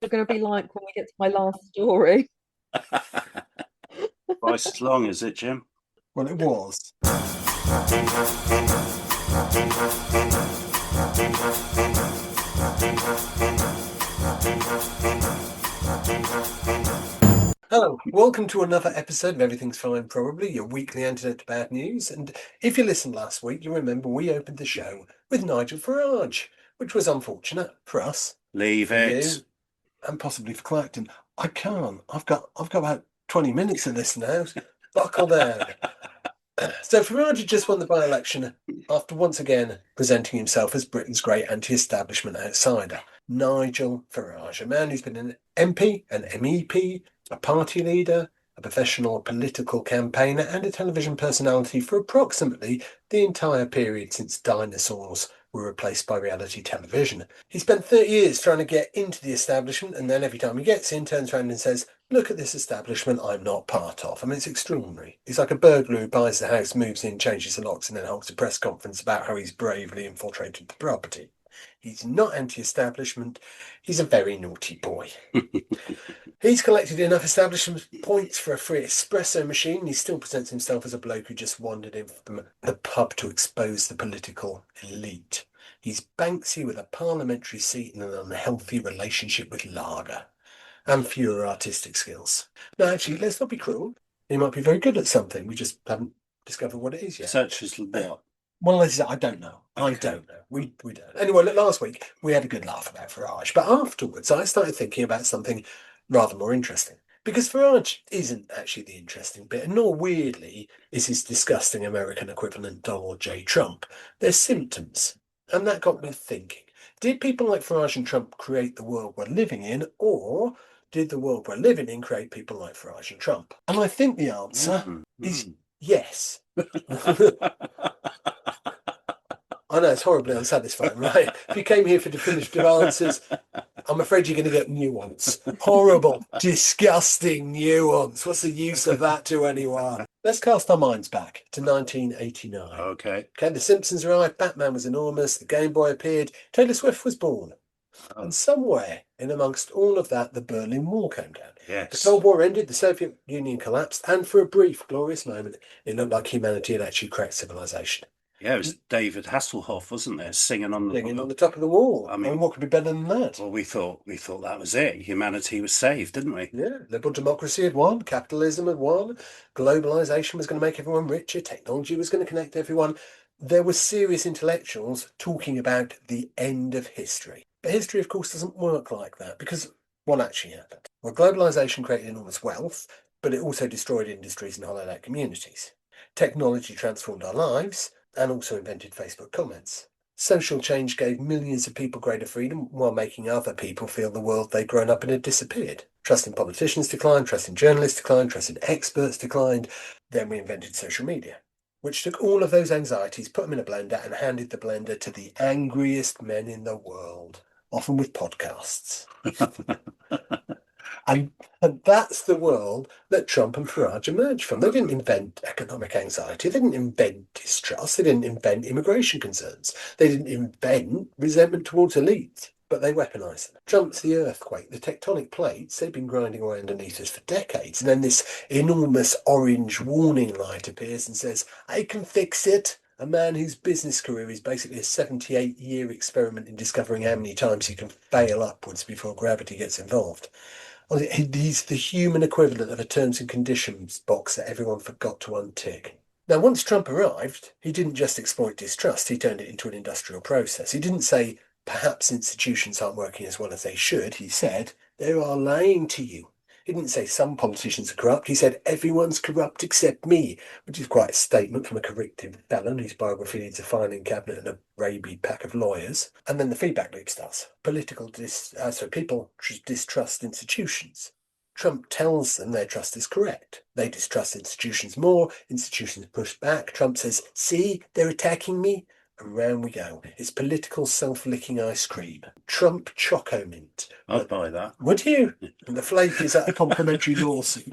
going to be like when we get to my last story. Twice as long, is it, Jim? Well, it was. Hello, welcome to another episode of Everything's Fine Probably, your weekly antidote to bad news. And if you listened last week, you remember we opened the show with Nigel Farage, which was unfortunate for us, Leave for it. you, and possibly for Clacton. I can't. I've got about 20 minutes of this now. Buckle down. So Farage had just won the by-election after once again presenting himself as Britain's great anti-establishment outsider. Nigel Farage, a man who's been an MP, an MEP, a party leader, a professional political campaigner, and a television personality for approximately the entire period since dinosaurs were replaced by reality television. He spent 30 years trying to get into the establishment, and then every time he gets in, turns around and says, "Look at this establishment I'm not part of." I mean, it's extraordinary. He's like a burglar who buys the house, moves in, changes the locks, and then holds a press conference about how he's bravely infiltrated the property. He's not anti-establishment. He's a very naughty boy. He's collected enough establishment points for a free espresso machine. He still presents himself as a bloke who just wandered in from the pub to expose the political elite. He's Banksy with a parliamentary seat and an unhealthy relationship with lager and fewer artistic skills. No, actually, let's not be cruel. He might be very good at something. We just haven't discovered what it is yet. Such as what? Well, I don't know. I don't know. We don't. Anyway, look, last week we had a good laugh about Farage, but afterwards I started thinking about something rather more interesting. Because Farage isn't actually the interesting bit, and nor weirdly is his disgusting American equivalent Donald J. Trump. They're symptoms. And that got me thinking. Did people like Farage and Trump create the world we're living in, or did the world we're living in create people like Farage and Trump? And I think the answer is yes. I know it's horribly unsatisfying, right? If you came here for definitive answers, I'm afraid you're going to get nuance. Horrible, disgusting nuance. What's the use of that to anyone? Let's cast our minds back to 1989. Okay. The Simpsons arrived, Batman was enormous, the Game Boy appeared, Taylor Swift was born. Oh. And somewhere in amongst all of that, the Berlin Wall came down. Yes. The Cold War ended, the Soviet Union collapsed, and for a brief, glorious moment, it looked like humanity had actually cracked civilization. Yeah, it was David Hasselhoff, wasn't there, singing on the top of the wall. I mean, what could be better than that? Well, we thought that was it. Humanity was saved, didn't we? Yeah, liberal democracy had won, capitalism had won, globalization was going to make everyone richer, technology was going to connect everyone. There were serious intellectuals talking about the end of history. But history, of course, doesn't work like that because what actually happened? Well, globalization created enormous wealth, but it also destroyed industries and hollowed out communities. Technology transformed our lives and also invented Facebook comments. Social change gave millions of people greater freedom while making other people feel the world they'd grown up in had disappeared. Trust in politicians declined, trust in journalists declined, trust in experts declined. Then we invented social media, which took all of those anxieties, put them in a blender, and handed the blender to the angriest men in the world, often with podcasts. And that's the world that Trump and Farage emerged from. They didn't invent economic anxiety. They didn't invent distrust. They didn't invent immigration concerns. They didn't invent resentment towards elites, but they weaponized them. Trump's the earthquake, the tectonic plates, they've been grinding away underneath us for decades. And then this enormous orange warning light appears and says, "I can fix it." A man whose business career is basically a 78-year experiment in discovering how many times you can fail upwards before gravity gets involved. He's the human equivalent of a terms and conditions box that everyone forgot to untick. Now, once Trump arrived, he didn't just exploit distrust, he turned it into an industrial process. He didn't say, perhaps institutions aren't working as well as they should. He said, they are lying to you. He didn't say some politicians are corrupt. He said, everyone's corrupt except me, which is quite a statement from a convicted felon whose biography needs a filing cabinet and a rabid pack of lawyers. And then the feedback loop starts. People distrust institutions. Trump tells them their trust is correct. They distrust institutions more. Institutions push back. Trump says, see, they're attacking me. And round we go. It's political self-licking ice cream. Trump Choco Mint. I'd buy that. Would you? And the flake is at a complimentary lawsuit.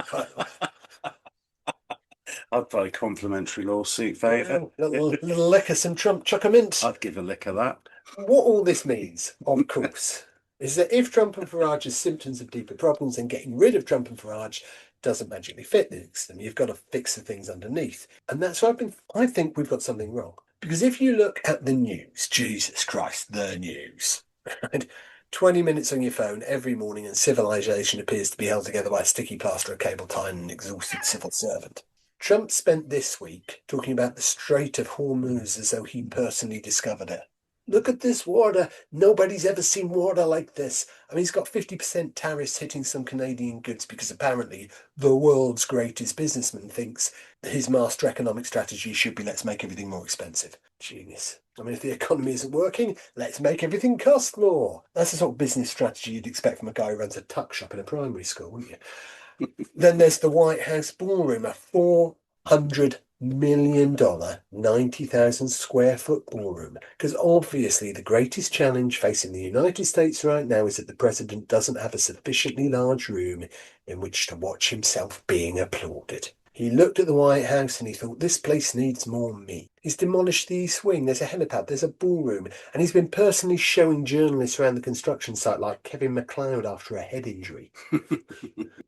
I'd buy a complimentary lawsuit favour. Little lick of some Trump Choco Mint. I'd give a lick of that. What all this means, of course, is that if Trump and Farage are symptoms of deeper problems, then getting rid of Trump and Farage doesn't magically fix them. You've got to fix the things underneath. And that's why I think we've got something wrong. Because if you look at the news, Jesus Christ, the news, right? 20 minutes on your phone every morning and civilization appears to be held together by a sticky plaster of cable tie and an exhausted civil servant. Trump spent this week talking about the Strait of Hormuz as though he personally discovered it. Look at this water. Nobody's ever seen water like this. I mean, he's got 50% tariffs hitting some Canadian goods because apparently the world's greatest businessman thinks his master economic strategy should be let's make everything more expensive. Genius. I mean, if the economy isn't working, let's make everything cost more. That's the sort of business strategy you'd expect from a guy who runs a tuck shop in a primary school, wouldn't you? Then there's the White House ballroom, a $400 million, 90,000 square foot ballroom. Because obviously the greatest challenge facing the United States right now is that the president doesn't have a sufficiently large room in which to watch himself being applauded. He looked at the White House and he thought, this place needs more me. He's demolished the East Wing, there's a helipad, there's a ballroom, and he's been personally showing journalists around the construction site like Kevin McLeod after a head injury.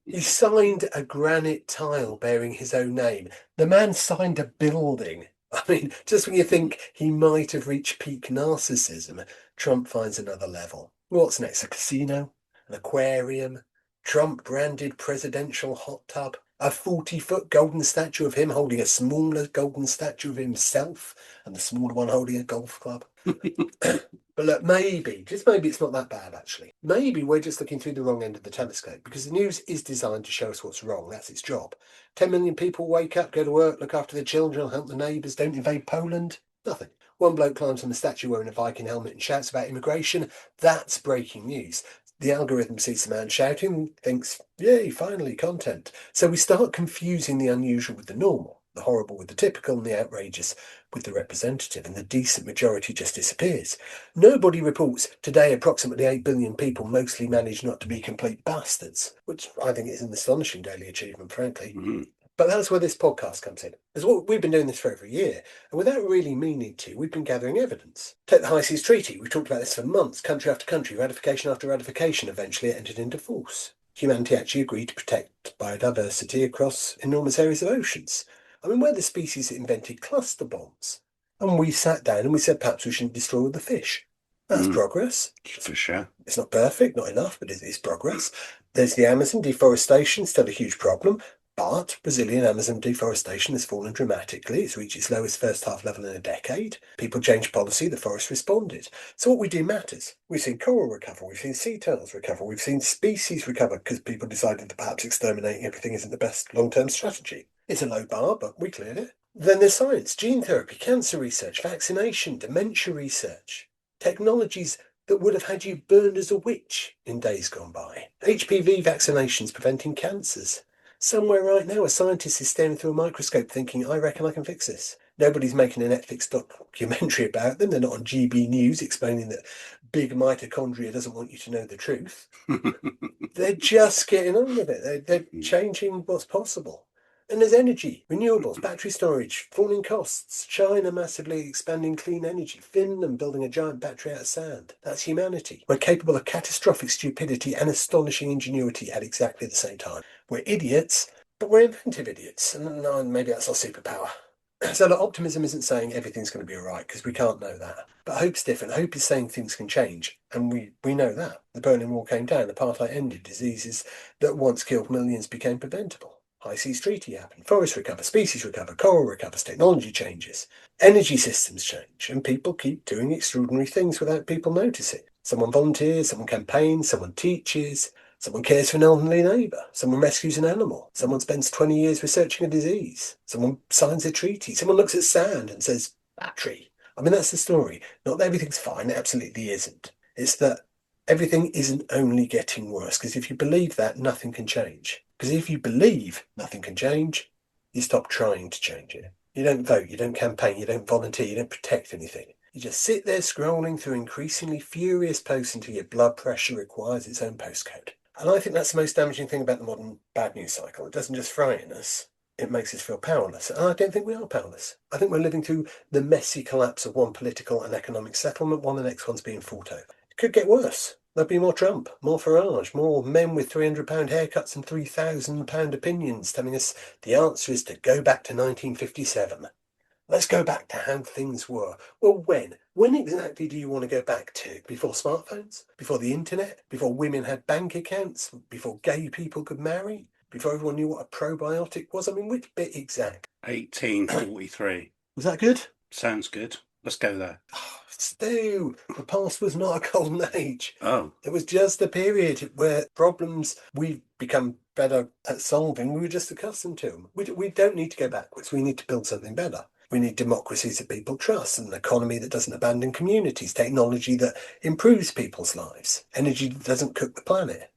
He signed a granite tile bearing his own name. The man signed a building. I mean, just when you think he might have reached peak narcissism, Trump finds another level. What's next? A casino? An aquarium? Trump-branded presidential hot tub? A 40-foot golden statue of him holding a smaller golden statue of himself and the smaller one holding a golf club? But look, maybe, just maybe it's not that bad, actually. Maybe we're just looking through the wrong end of the telescope because the news is designed to show us what's wrong. That's its job. 10 million people wake up, go to work, look after their children, help the neighbours, don't invade Poland. Nothing. One bloke climbs on the statue wearing a Viking helmet and shouts about immigration. That's breaking news. The algorithm sees the man shouting, thinks, yay, finally, content. So we start confusing the unusual with the normal, the horrible with the typical, and the outrageous with the representative, and the decent majority just disappears. Nobody reports today approximately 8 billion people mostly manage not to be complete bastards, which I think is an astonishing daily achievement, frankly. Mm-hmm. But that's where this podcast comes in. We've been doing this for over a year, and without really meaning to, we've been gathering evidence. Take the High Seas Treaty. We've talked about this for months, country after country, ratification after ratification. Eventually it entered into force. Humanity actually agreed to protect biodiversity across enormous areas of oceans. I mean, we're the species that invented cluster bombs. And we sat down and we said perhaps we shouldn't destroy all the fish. That's progress. For sure. It's not perfect, not enough, but it's progress. There's the Amazon, deforestation, still a huge problem. But Brazilian Amazon deforestation has fallen dramatically. It's reached its lowest first half level in a decade. People changed policy, the forest responded. So what we do matters. We've seen coral recover, we've seen sea turtles recover, we've seen species recover because people decided that perhaps exterminating everything isn't the best long-term strategy. It's a low bar, but we cleared it. Then there's science, gene therapy, cancer research, vaccination, dementia research, technologies that would have had you burned as a witch in days gone by. HPV vaccinations preventing cancers. Somewhere right now, a scientist is staring through a microscope thinking, I reckon I can fix this. Nobody's making a Netflix documentary about them. They're not on GB News explaining that big mitochondria doesn't want you to know the truth. They're just getting on with it. They're changing what's possible. And there's energy, renewables, battery storage, falling costs, China massively expanding clean energy, Finland building a giant battery out of sand. That's humanity. We're capable of catastrophic stupidity and astonishing ingenuity at exactly the same time. We're idiots, but we're inventive idiots. And maybe that's our superpower. So optimism isn't saying everything's going to be all right, because we can't know that. But hope's different. Hope is saying things can change. And we know that. The Berlin Wall came down, apartheid ended, diseases that once killed millions became preventable. High Seas Treaty happened, forests recover, species recover, coral recovers, technology changes, energy systems change, and people keep doing extraordinary things without people noticing. Someone volunteers, someone campaigns, someone teaches, someone cares for an elderly neighbour, someone rescues an animal, someone spends 20 years researching a disease, someone signs a treaty, someone looks at sand and says, battery. I mean, that's the story. Not that everything's fine, it absolutely isn't. It's that everything isn't only getting worse, because if you believe that, nothing can change. Because if you believe nothing can change, you stop trying to change it. You don't vote, you don't campaign, you don't volunteer, you don't protect anything. You just sit there scrolling through increasingly furious posts until your blood pressure requires its own postcode. And I think that's the most damaging thing about the modern bad news cycle. It doesn't just frighten us, it makes us feel powerless. And I don't think we are powerless. I think we're living through the messy collapse of one political and economic settlement while the next one's being fought over. It could get worse. There'll be more Trump, more Farage, more men with £300 haircuts and £3,000 opinions telling us the answer is to go back to 1957. Let's go back to how things were. Well, when? When exactly do you want to go back to? Before smartphones? Before the internet? Before women had bank accounts? Before gay people could marry? Before everyone knew what a probiotic was? I mean, which bit exact? 1843. Was that good? Sounds good. Let's go there. Oh, Stu, the past was not a golden age. Oh, It was just a period where problems we've become better at solving, we were just accustomed to them. We don't need to go backwards. We need to build something better. We need democracies that people trust, an economy that doesn't abandon communities, technology that improves people's lives, energy that doesn't cook the planet.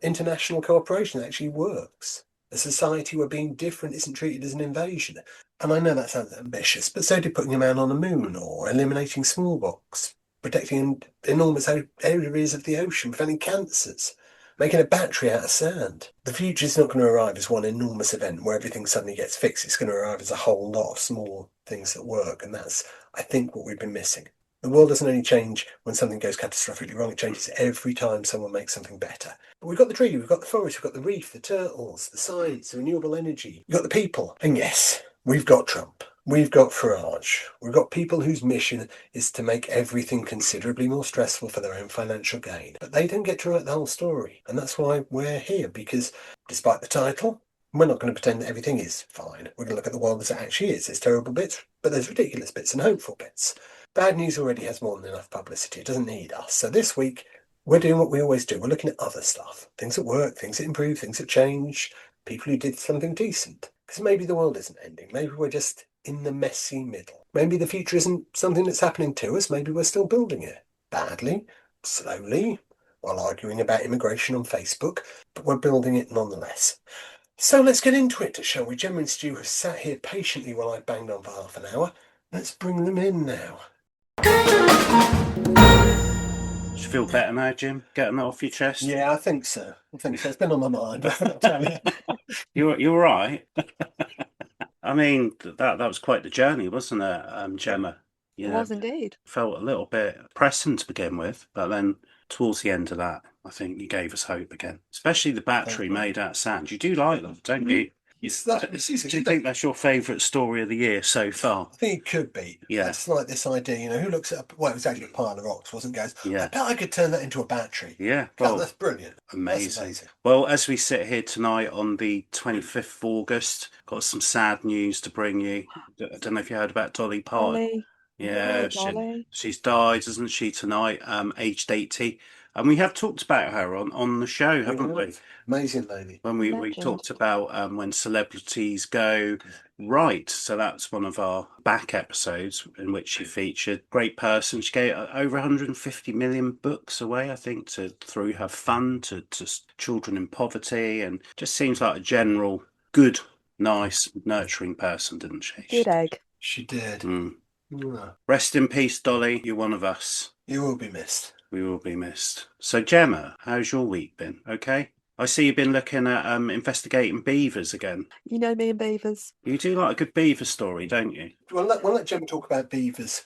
International cooperation that actually works. A society where being different isn't treated as an invasion. And I know that sounds ambitious, but so did putting a man on the moon or eliminating smallpox, protecting enormous areas of the ocean, preventing cancers, making a battery out of sand. The future's not going to arrive as one enormous event where everything suddenly gets fixed. It's going to arrive as a whole lot of small things that work. And that's, I think, what we've been missing. The world doesn't only change when something goes catastrophically wrong, it changes every time someone makes something better. But we've got the tree, we've got the forest, we've got the reef, the turtles, the science, the renewable energy, we've got the people. And yes, we've got Trump, we've got Farage, we've got people whose mission is to make everything considerably more stressful for their own financial gain. But they don't get to write the whole story. And that's why we're here, because despite the title, we're not going to pretend that everything is fine. We're going to look at the world as it actually is. There's terrible bits, but there's ridiculous bits and hopeful bits. Bad news already has more than enough publicity. It doesn't need us. So this week, we're doing what we always do. We're looking at other stuff. Things that work, things that improve, things that change, people who did something decent. Because maybe the world isn't ending. Maybe we're just in the messy middle. Maybe the future isn't something that's happening to us. Maybe we're still building it. Badly, slowly, while arguing about immigration on Facebook. But we're building it nonetheless. So let's get into it, shall we? Gemma and Stu have sat here patiently while I banged on for half an hour. Let's bring them in now. do you feel better now, Jim? Getting that off your chest? Yeah, I think so. It's been on my mind. I'll tell you. You're right. I mean, that was quite the journey, wasn't it, Gemma? It was indeed. Felt a little bit pressing to begin with, but then towards the end of that, I think you gave us hope again. Especially the battery made out of sand. You do like them, don't you? Do you think that's your favourite story of the year so far? I think it could be. Yeah. It's like this idea, who looks at, well, it was actually a pile of rocks, wasn't it, goes, Yeah. I bet I could turn that into a battery. Yeah. Well, that's brilliant. Amazing. That's amazing. Well, as we sit here tonight on the 25th of August, got some sad news to bring you. I don't know if you heard about Dolly Parton. Dolly. Yeah, Dolly. she's died, hasn't she, tonight, aged 80. And we have talked about her on the show, haven't we? Amazing lady. When we talked about when celebrities go right. So that's one of our back episodes in which she featured. Great person. She gave over 150 million books away, I think, through her fund to children in poverty, and just seems like a general good, nice, nurturing person, didn't she? Good egg. She did. Yeah. Rest in peace, Dolly. You're one of us. You will be missed. We will be missed. So, Gemma, how's your week been? Okay? I see you've been looking at investigating beavers again. You know me and beavers. You do like a good beaver story, don't you? We'll let Gemma talk about beavers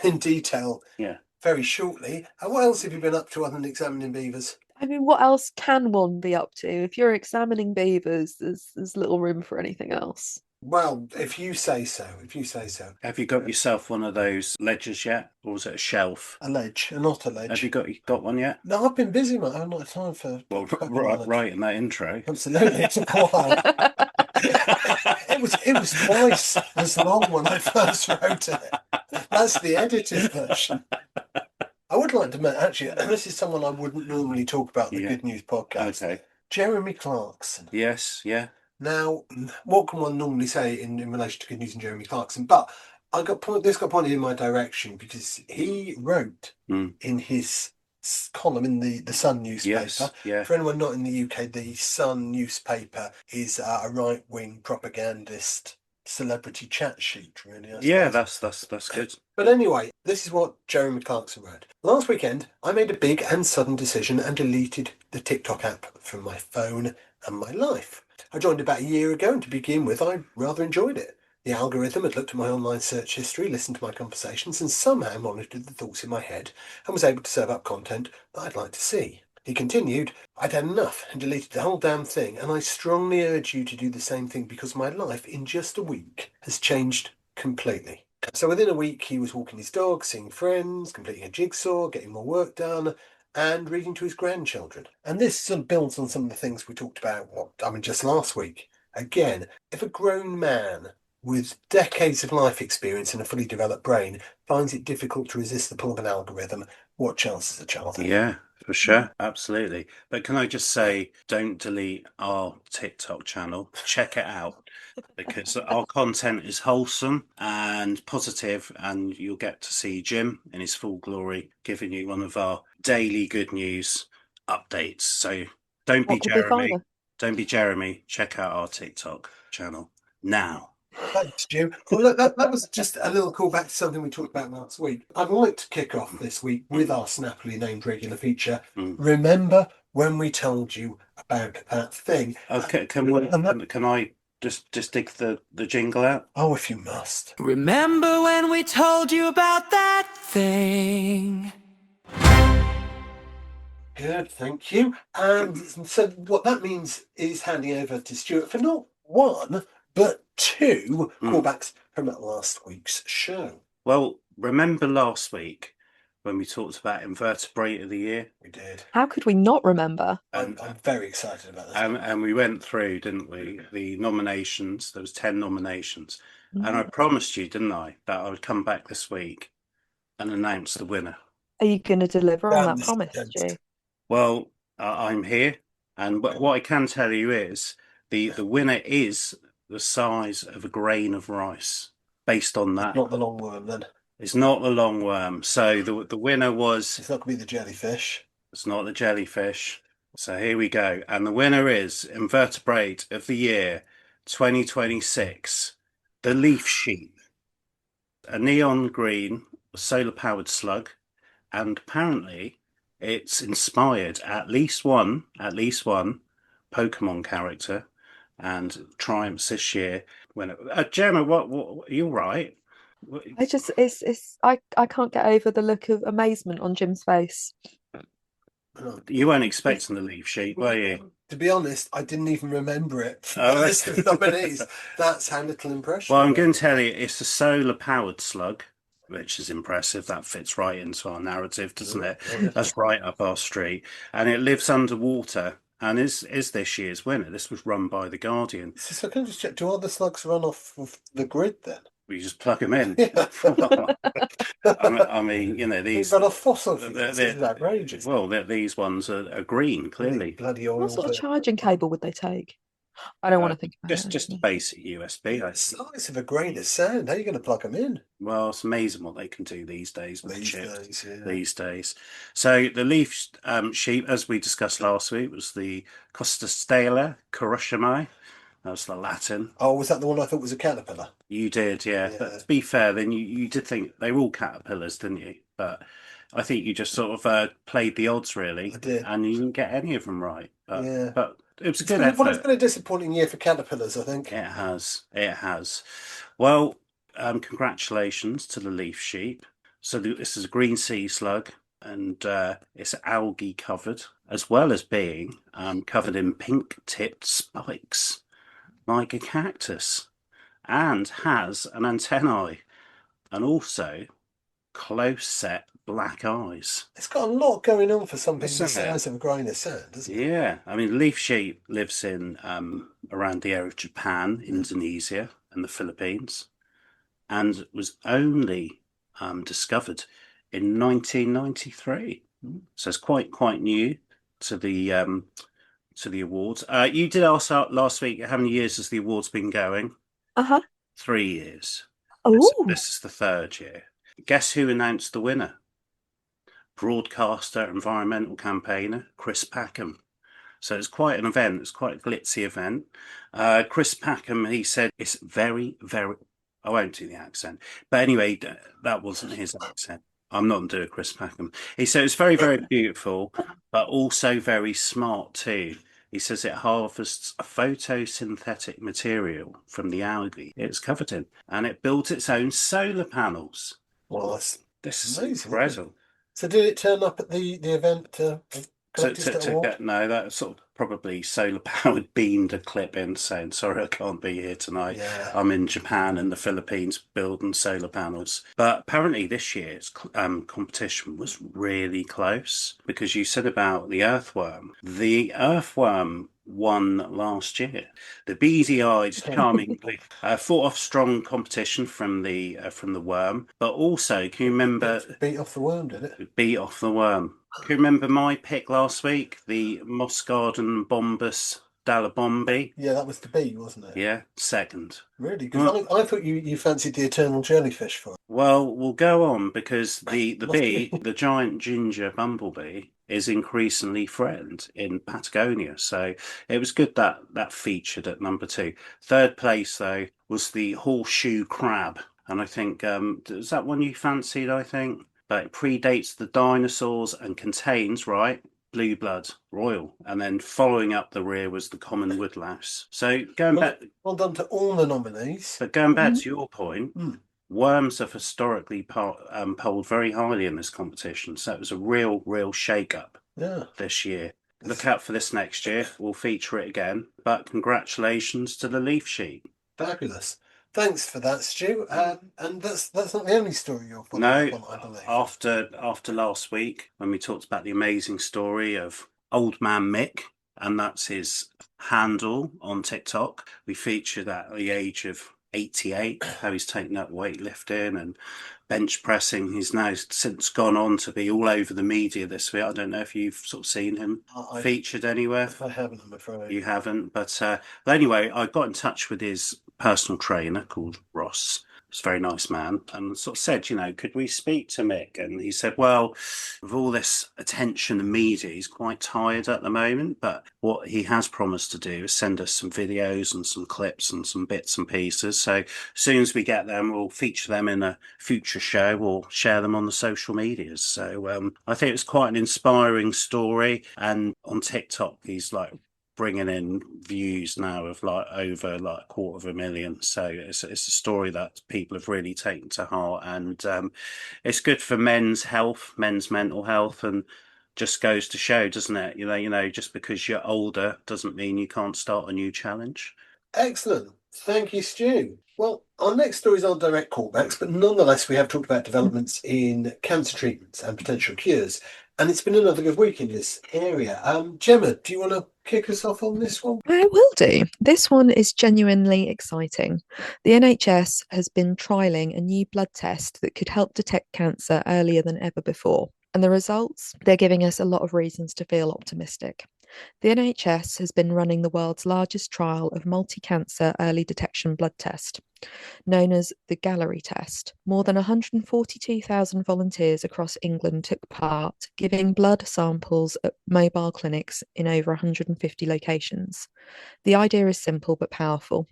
in detail very shortly. What else have you been up to other than examining beavers? I mean, what else can one be up to? If you're examining beavers, there's little room for anything else. Well, if you say so. Have you got yourself one of those ledgers yet? Or was it a shelf? A ledge, not a ledge. Have you got one yet? No, I've been busy, mate. I haven't had time for... Well, right in that intro. Absolutely, it took a while. It was twice as long when I first wrote it. That's the edited version. I would like to mention, actually, this is someone I wouldn't normally talk about in the Good News podcast. Okay. Jeremy Clarkson. Yes, yeah. Now, what can one normally say in relation to Good News and Jeremy Clarkson? But this got pointed in my direction because he wrote in his column in the Sun newspaper. Yes, yeah. For anyone not in the UK, the Sun newspaper is a right-wing propagandist celebrity chat sheet, really. Yeah, that's good. But anyway, this is what Jeremy Clarkson wrote. Last weekend, I made a big and sudden decision and deleted the TikTok app from my phone and my life. I joined about a year ago, and to begin with, I rather enjoyed it. The algorithm had looked at my online search history, listened to my conversations, and somehow monitored the thoughts in my head and was able to serve up content that I'd like to see. He continued, I'd had enough and deleted the whole damn thing, and I strongly urge you to do the same thing because my life in just a week has changed completely. So within a week, he was walking his dog, seeing friends, completing a jigsaw, getting more work done, and reading to his grandchildren. And this sort of builds on some of the things we talked about, just last week. Again, if a grown man with decades of life experience and a fully developed brain finds it difficult to resist the pull of an algorithm, what chance does a child have? Yeah, for sure. Absolutely. But can I just say, don't delete our TikTok channel. Check it out because our content is wholesome and positive, and you'll get to see Jim in his full glory giving you one of our daily good news updates. So don't be What could be Jeremy. finer? Don't be Jeremy. Check out our TikTok channel now. Thanks, Stu. Well, look, that was just a little callback to something we talked about last week. I'd like to kick off this week with our snappily named regular feature. Remember when we told you about that thing? Okay, can I just dig the jingle out? Oh, if you must. Remember when we told you about that thing? Good, thank you. And so what that means is handing over to Stuart for not one, but two callbacks from last week's show. Well, remember last week when we talked about Invertebrate of the Year? We did. How could we not remember? I'm very excited about this. And we went through, didn't we, the nominations. There was 10 nominations. And I promised you, didn't I, that I would come back this week and announce the winner. Are you going to deliver on Damn that promise, this Stu? Well, I'm here. And what I can tell you is the winner is the size of a grain of rice based on that. Not the long worm, then. It's not the long worm. So the winner was... It's not going to be the jellyfish. It's not the jellyfish. So here we go. And the winner is Invertebrate of the Year 2026, the leaf sheep. A neon green solar-powered slug. And apparently it's inspired at least one Pokemon character and triumphs this year. When Gemma, what you're right. I can't get over the look of amazement on Jim's face. You weren't expecting the leaf sheep, were you? To be honest, I didn't even remember it. Oh, List of nominees. That's how little impression. Well, I'm going to tell you, it's a solar-powered slug, which is impressive. That fits right into our narrative, doesn't it? That's right up our street. And it lives underwater and is this year's winner. This was run by The Guardian. So can I just check, do all the slugs run off of the grid then? We just plug them in. Yeah. I mean, you know, these... They run off fossil fuels. This is outrageous. Well, these ones are green, clearly. Bloody oil. What sort of charging cable would they take? I don't want to think about it. Just a basic USB. The size of a grain of sand. How are you going to plug them in? Well, it's amazing what they can do these days with These days, yeah. These days. So the leaf sheep, as we discussed last week, was the Costa Stela Kuroshimai. That was the Latin. Oh, was that the one I thought was a caterpillar? You did, yeah. But to be fair, then you did think they were all caterpillars, didn't you? But I think you just sort of played the odds, really. I did. And you didn't get any of them right. But, Yeah. But it was a good effort. Well, it's been a disappointing year for caterpillars, I think. It has. It has. Well, congratulations to the leaf sheep. So this is a green sea slug, and it's algae covered, as well as being covered in pink-tipped spikes, like a cactus, and has an antennae, and also close-set black eyes. It's got a lot going on for something the Isn't it? size of a grain of sand, doesn't it? Yeah, I mean, leaf sheep lives in around the area of Japan, Indonesia, and the Philippines, and was only discovered in 1993. So it's quite new to the awards. You did ask last week how many years has the awards been going? 3 years. Oh, This is the third year. Guess who announced the winner? Broadcaster, environmental campaigner, Chris Packham. So it's quite an event. It's quite a glitzy event. Chris Packham, he said, it's very, very... I won't do the accent. But anyway, that wasn't his accent. I'm not going to do a Chris Packham. He said it's very, very beautiful, but also very smart too. He says it harvests a photosynthetic material from the algae it's covered in, and it builds its own solar panels. Well, that's This is amazing, isn't it? incredible. So did it turn up at the event collector's award? Get no, that sort of probably solar powered beamed a clip in saying, "Sorry, I can't be here tonight. Yeah. I'm in Japan and the Philippines building solar panels." But apparently, this year's competition was really close because you said about the earthworm. The earthworm won last year. The beady-eyed, charmingly fought off strong competition from the worm, but also, can you remember? Beat off the worm, did it? Beat off the worm. Can you remember my pick last week? The Moss Garden Bombus Dalabombi? Yeah, that was the bee, wasn't it? Yeah, second. Really? Because I thought you fancied the eternal jellyfish for it. Well, we'll go on because the Must bee, be. the giant ginger bumblebee, is increasingly threatened in Patagonia. So it was good that that featured at number 2. Third place, though, was the horseshoe crab. And I think, is that one you fancied, I think? But it predates the dinosaurs and contains, right, blue blood, royal. And then following up the rear was the common woodlouse. So going back, Well done to all the nominees. but going back to your point, Mm. worms have historically polled very highly in this competition. So it was a real shake-up Yeah. this year. Look out for this next year. We'll feature it again. But congratulations to the leaf sheet. Fabulous. Thanks for that, Stu. And that's not the only story you're following up on, I believe. After last week when we talked about the amazing story of Old Man Mick, and that's his handle on TikTok, we featured at the age of 88 how he's taken up weightlifting and bench pressing. He's now since gone on to be all over the media this week. I don't know if you've sort of seen him featured anywhere. I haven't, I'm afraid. You haven't, but anyway, I got in touch with his personal trainer called Ross. He's a very nice man, and sort of said, could we speak to Mick? And he said, well, with all this attention and media, he's quite tired at the moment, but what he has promised to do is send us some videos and some clips and some bits and pieces. So as soon as we get them, we'll feature them in a future show or share them on the social medias. So I think it's quite an inspiring story, and on TikTok, he's like bringing in views now of like over like 250,000. So it's a story that people have really taken to heart, and it's good for men's health, men's mental health, and just goes to show, doesn't it? Just because you're older doesn't mean you can't start a new challenge. Excellent. Thank you, Stu. Well, our next stories aren't direct callbacks, but nonetheless, we have talked about developments in cancer treatments and potential cures. And it's been another good week in this area. Gemma, do you want to kick us off on this one? I will do. This one is genuinely exciting. The NHS has been trialling a new blood test that could help detect cancer earlier than ever before. And the results, they're giving us a lot of reasons to feel optimistic. The NHS has been running the world's largest trial of multi-cancer early detection blood test, known as the Gallery test. More than 142,000 volunteers across England took part, giving blood samples at mobile clinics in over 150 locations. The idea is simple but powerful.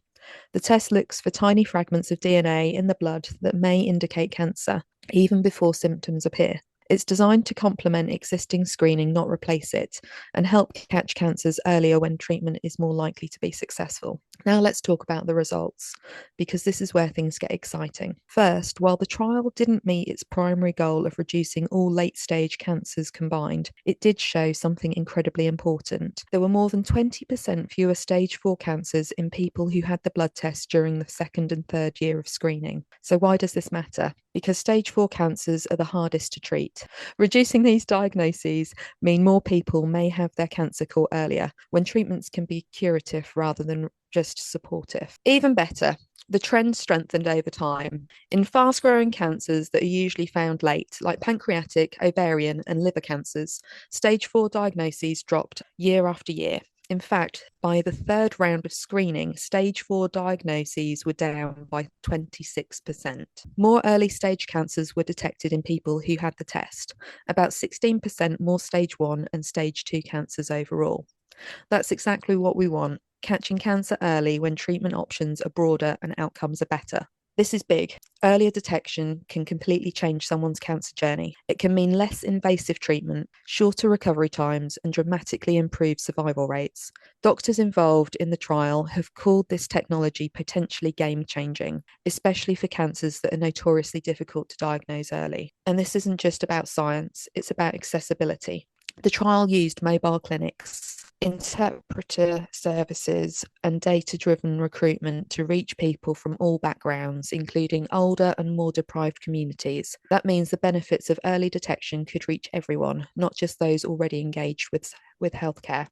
The test looks for tiny fragments of DNA in the blood that may indicate cancer, even before symptoms appear. It's designed to complement existing screening, not replace it, and help catch cancers earlier when treatment is more likely to be successful. Now let's talk about the results, because this is where things get exciting. First, while the trial didn't meet its primary goal of reducing all late-stage cancers combined, it did show something incredibly important. There were more than 20% fewer stage 4 cancers in people who had the blood test during the second and third year of screening. So why does this matter? Because stage 4 cancers are the hardest to treat. Reducing these diagnoses mean more people may have their cancer caught earlier, when treatments can be curative rather than just supportive. Even better, the trend strengthened over time. In fast-growing cancers that are usually found late, like pancreatic, ovarian, and liver cancers, stage 4 diagnoses dropped year after year. In fact, by the third round of screening, stage 4 diagnoses were down by 26%. More early stage cancers were detected in people who had the test, about 16% more stage 1 and stage 2 cancers overall. That's exactly what we want, catching cancer early when treatment options are broader and outcomes are better. This is big. Earlier detection can completely change someone's cancer journey. It can mean less invasive treatment, shorter recovery times, and dramatically improved survival rates. Doctors involved in the trial have called this technology potentially game-changing, especially for cancers that are notoriously difficult to diagnose early. And this isn't just about science, it's about accessibility. The trial used mobile clinics, interpreter services, and data-driven recruitment to reach people from all backgrounds, including older and more deprived communities. That means the benefits of early detection could reach everyone, not just those already engaged with healthcare.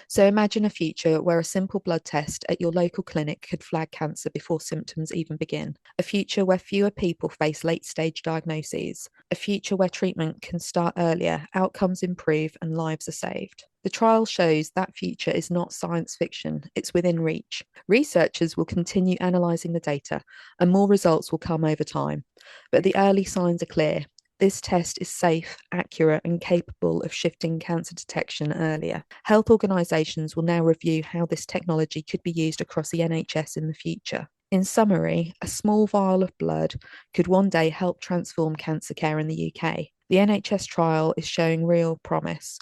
So imagine a future where a simple blood test at your local clinic could flag cancer before symptoms even begin. A future where fewer people face late-stage diagnoses. A future where treatment can start earlier, outcomes improve, and lives are saved. The trial shows that future is not science fiction, it's within reach. Researchers will continue analysing the data, and more results will come over time. But the early signs are clear. This test is safe, accurate, and capable of shifting cancer detection earlier. Health organisations will now review how this technology could be used across the NHS in the future. In summary, a small vial of blood could one day help transform cancer care in the UK. The NHS trial is showing real promise.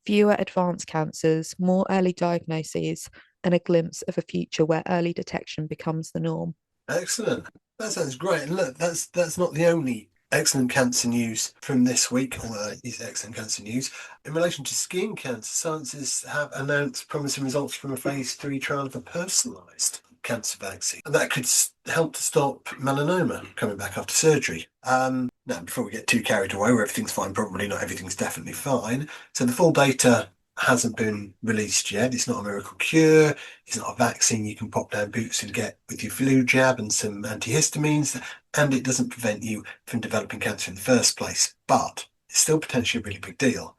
Fewer advanced cancers, more early diagnoses, and a glimpse of a future where early detection becomes the norm. Excellent. That sounds great. And look, that's not the only excellent cancer news from this week, although it is excellent cancer news. In relation to skin cancer, scientists have announced promising results from a phase 3 trial of a personalised cancer vaccine. And that could help to stop melanoma coming back after surgery. Now, before we get too carried away, where everything's fine, probably not everything's definitely fine. So the full data hasn't been released yet. It's not a miracle cure. It's not a vaccine you can pop down boots and get with your flu jab and some antihistamines, and it doesn't prevent you from developing cancer in the first place. But it's still potentially a really big deal.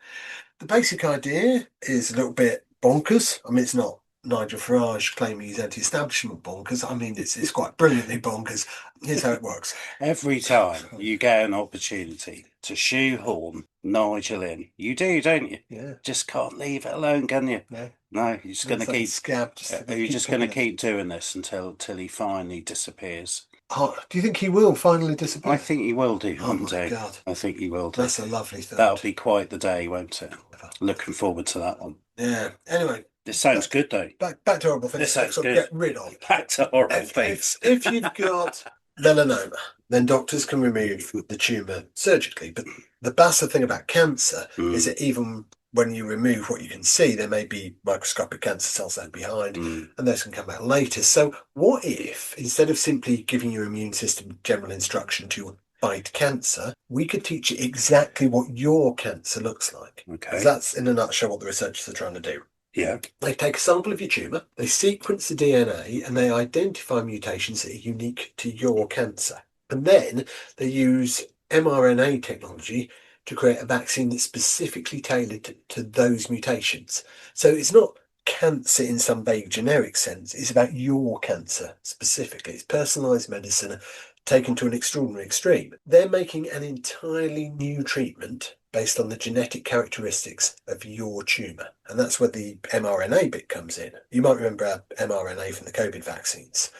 The basic idea is a little bit bonkers. I mean, it's not Nigel Farage claiming he's anti-establishment bonkers. I mean, it's quite brilliantly bonkers. Here's how it works. Every time you get an opportunity to shoehorn Nigel in, you do, don't you? Yeah. Just can't leave it alone, can you? No. No, you're just going to keep. Are You're just going to keep doing this until he finally disappears. Oh, do you think he will finally disappear? I think he will do Oh one my day. God. I think he will do. That's a lovely thought. That'll be quite the day, won't it? Looking forward to that one. Yeah. Anyway. This sounds good, though. Back to horrible things. This sounds good. Get rid of. Back to horrible things. If you've got melanoma, then doctors can remove the tumour surgically. But the bastard thing about cancer is that even when you remove what you can see, there may be microscopic cancer cells left behind, and those can come back later. So what if, instead of simply giving your immune system general instruction to fight cancer, we could teach it exactly what your cancer looks like? Okay. Because that's, in a nutshell, what the researchers are trying to do. Yeah. They take a sample of your tumour, they sequence the DNA, and they identify mutations that are unique to your cancer. And then they use mRNA technology to create a vaccine that's specifically tailored to those mutations. So it's not cancer in some vague generic sense, it's about your cancer specifically. It's personalised medicine taken to an extraordinary extreme. They're making an entirely new treatment based on the genetic characteristics of your tumour. And that's where the mRNA bit comes in. You might remember our mRNA from the COVID vaccines.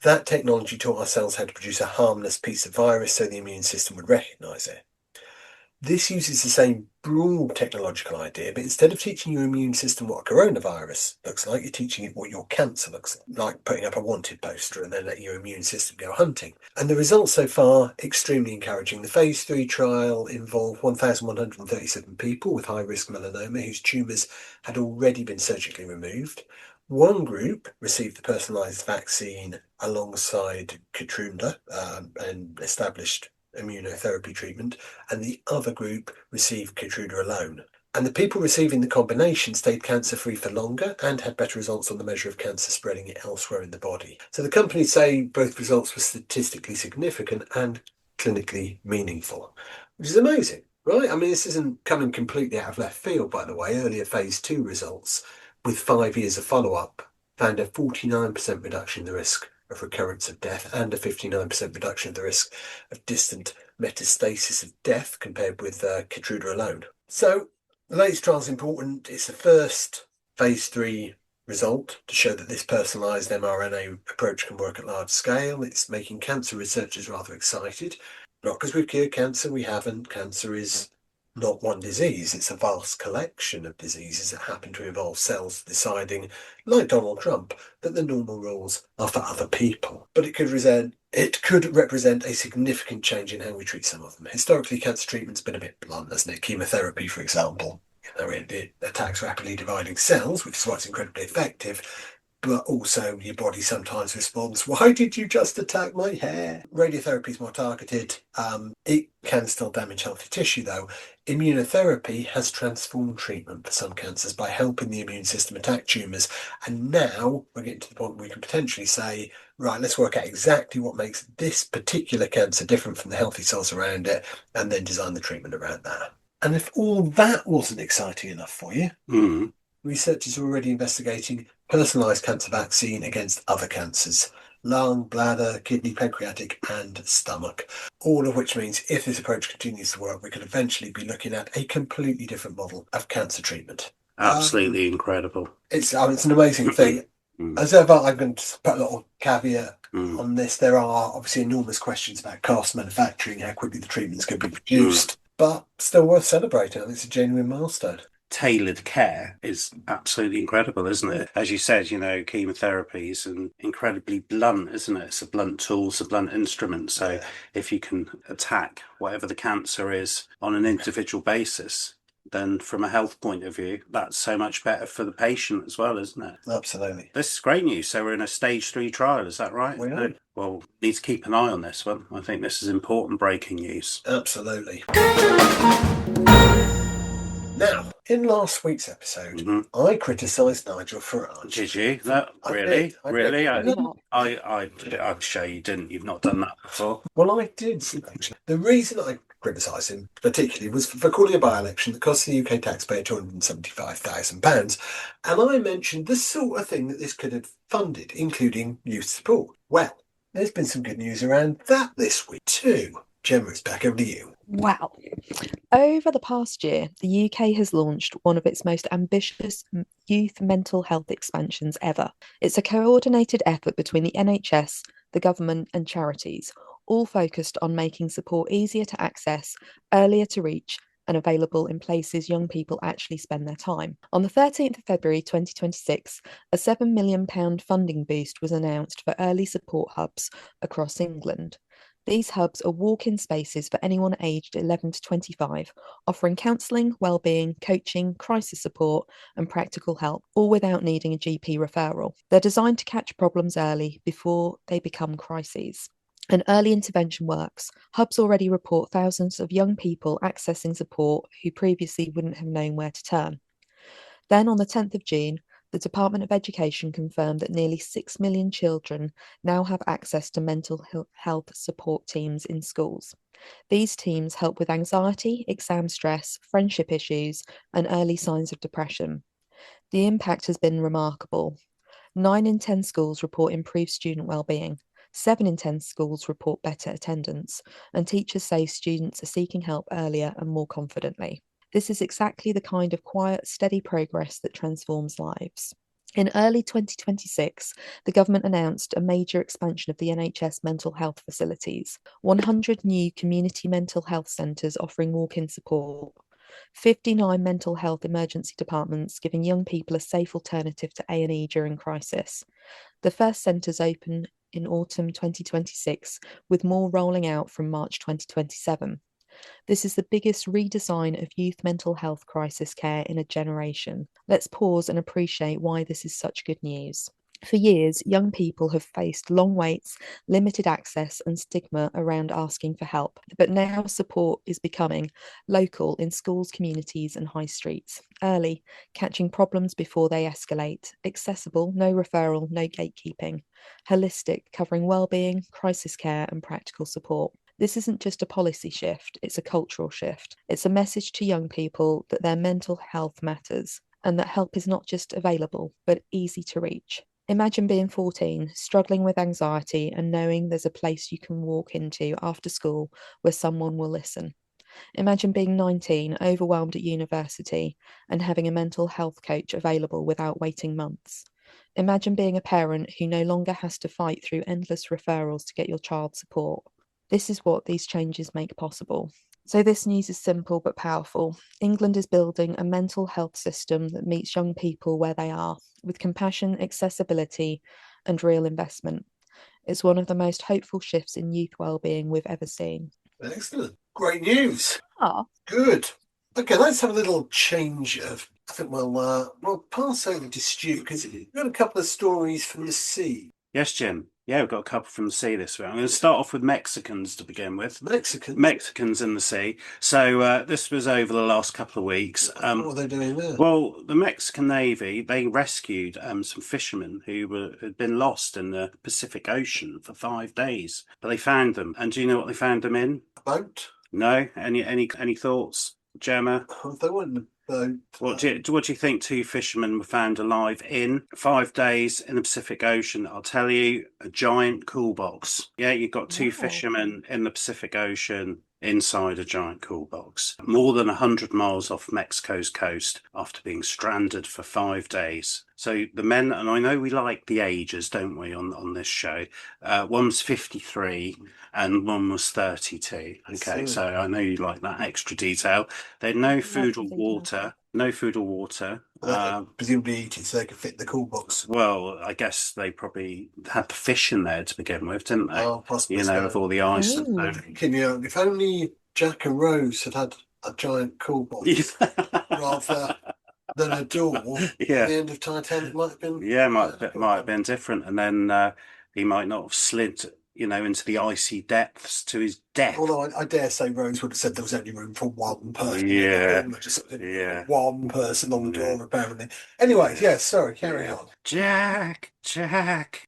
That technology taught our cells how to produce a harmless piece of virus so the immune system would recognise it. This uses the same broad technological idea, but instead of teaching your immune system what a coronavirus looks like, you're teaching it what your cancer looks like putting up a wanted poster and then letting your immune system go hunting. And the results so far, extremely encouraging. The phase 3 trial involved 1,137 people with high-risk melanoma whose tumours had already been surgically removed. One group received the personalised vaccine alongside Keytruda, an established immunotherapy treatment, and the other group received Keytruda alone. And the people receiving the combination stayed cancer-free for longer and had better results on the measure of cancer spreading it elsewhere in the body. So the companies say both results were statistically significant and clinically meaningful, which is amazing, right? I mean, this isn't coming completely out of left field, by the way. Earlier phase 2 results with 5 years of follow-up found a 49% reduction in the risk of recurrence of death and a 59% reduction of the risk of distant metastasis of death compared with Keytruda alone. So the latest trial is important. It's the first phase 3 result to show that this personalised mRNA approach can work at large scale. It's making cancer researchers rather excited. Not because we've cured cancer, we haven't. Cancer is not one disease, it's a vast collection of diseases that happen to involve cells deciding, like Donald Trump, that the normal rules are for other people. But it could represent a significant change in how we treat some of them. Historically, cancer treatment's been a bit blunt, hasn't it? Chemotherapy, for example, it attacks rapidly dividing cells, which is why it's incredibly effective. But also your body sometimes responds, why did you just attack my hair? Radiotherapy is more targeted. It can still damage healthy tissue though. Immunotherapy has transformed treatment for some cancers by helping the immune system attack tumours. And now we're getting to the point where we can potentially say, right, let's work out exactly what makes this particular cancer different from the healthy cells around it, and then design the treatment around that. And if all that wasn't exciting enough for you, researchers are already investigating personalised cancer vaccine against other cancers: lung, bladder, kidney, pancreatic, and stomach. All of which means if this approach continues to work, we could eventually be looking at a completely different model of cancer treatment. Absolutely incredible. It's an amazing thing. As ever, I'm going to put a little caveat on this. There are obviously enormous questions about cost, manufacturing, how quickly the treatments can be produced, but still worth celebrating. I think it's a genuine milestone. Tailored care is absolutely incredible, isn't it? As you said, chemotherapy is incredibly blunt, isn't it? It's a blunt tool, it's a blunt instrument. So if you can attack whatever the cancer is on an individual basis, then from a health point of view, that's so much better for the patient as well, isn't it? Absolutely. This is great news. So we're in a stage 3 trial, is that right? We are. Well, need to keep an eye on this one. I think this is important breaking news. Absolutely. Now, in last week's episode, I criticised Nigel Farage. Did you? No, really? Really? I'm sure you didn't. You've not done that before. Well, I did, actually. The reason I criticised him particularly was for calling a by-election that cost the UK taxpayer £275,000, and I mentioned the sort of thing that this could have funded, including youth support. Well, there's been some good news around that this week too. Gemma, it's back over to you. Wow. Over the past year, the UK has launched one of its most ambitious youth mental health expansions ever. It's a coordinated effort between the NHS, the government, and charities, all focused on making support easier to access, earlier to reach, and available in places young people actually spend their time. On the 13th of February 2026, a £7 million funding boost was announced for early support hubs across England. These hubs are walk-in spaces for anyone aged 11 to 25, offering counselling, wellbeing, coaching, crisis support and practical help, all without needing a GP referral. They're designed to catch problems early before they become crises. And early intervention works. Hubs already report thousands of young people accessing support who previously wouldn't have known where to turn. Then on the 10th of June, the Department of Education confirmed that nearly 6 million children now have access to mental health support teams in schools. These teams help with anxiety, exam stress, friendship issues, and early signs of depression. The impact has been remarkable. 9 in 10 schools report improved student well-being. 7 in 10 schools report better attendance, and teachers say students are seeking help earlier and more confidently. This is exactly the kind of quiet, steady progress that transforms lives. In early 2026, the government announced a major expansion of the NHS mental health facilities, 100 new community mental health centres offering walk-in support, 59 mental health emergency departments giving young people a safe alternative to A&E during crisis. The first centres open in autumn 2026, with more rolling out from March 2027. This is the biggest redesign of youth mental health crisis care in a generation. Let's pause and appreciate why this is such good news. For years, young people have faced long waits, limited access, and stigma around asking for help. But now support is becoming local in schools, communities, and high streets. Early, catching problems before they escalate. Accessible, no referral, no gatekeeping. Holistic, covering well-being, crisis care, and practical support. This isn't just a policy shift, it's a cultural shift. It's a message to young people that their mental health matters and that help is not just available, but easy to reach. Imagine being 14, struggling with anxiety and knowing there's a place you can walk into after school where someone will listen. Imagine being 19, overwhelmed at university, and having a mental health coach available without waiting months. Imagine being a parent who no longer has to fight through endless referrals to get your child support. This is what these changes make possible. So, this news is simple but powerful. England is building a mental health system that meets young people where they are, with compassion, accessibility, and real investment. It's one of the most hopeful shifts in youth wellbeing we've ever seen. Excellent. Great news. Ah, Good. Okay, let's have a little change of. I think we'll pass over to Stu because we've got a couple of stories from the sea. Yes, Jim. Yeah, we've got a couple from the sea this week. I'm going to start off with Mexicans to begin with. Mexicans in the sea. So this was over the last couple of weeks. What were they doing there? Well, the Mexican Navy, they rescued some fishermen who had been lost in the Pacific Ocean for 5 days. But they found them. And do you know what they found them in? A boat? No? Any thoughts, Gemma? They weren't in a boat. What do you think 2 fishermen were found alive in 5 days in the Pacific Ocean? I'll tell you, a giant cool box. Yeah, you've got 2 fishermen in the Pacific Ocean inside a giant cool box, more than 100 miles off Mexico's coast after being stranded for 5 days. So the men, and I know we like the ages, don't we, on this show? One was 53 and one was 32. Okay, so I know you like that extra detail. They had no food or water. No food or water. Presumably eat it so they could fit the cool box. Well, I guess they probably had the fish in there to begin with, didn't they? Oh, possibly. You know, with all the ice. If only Jack and Rose had had a giant cool box rather than a door, yeah. The end of Titanic might have been. Yeah, might have been different, and then he might not have slid, into the icy depths to his death. Although I dare say Rose would have said there was only room for one person. Yeah. One person on the door, apparently. Anyway, sorry, carry on. Jack,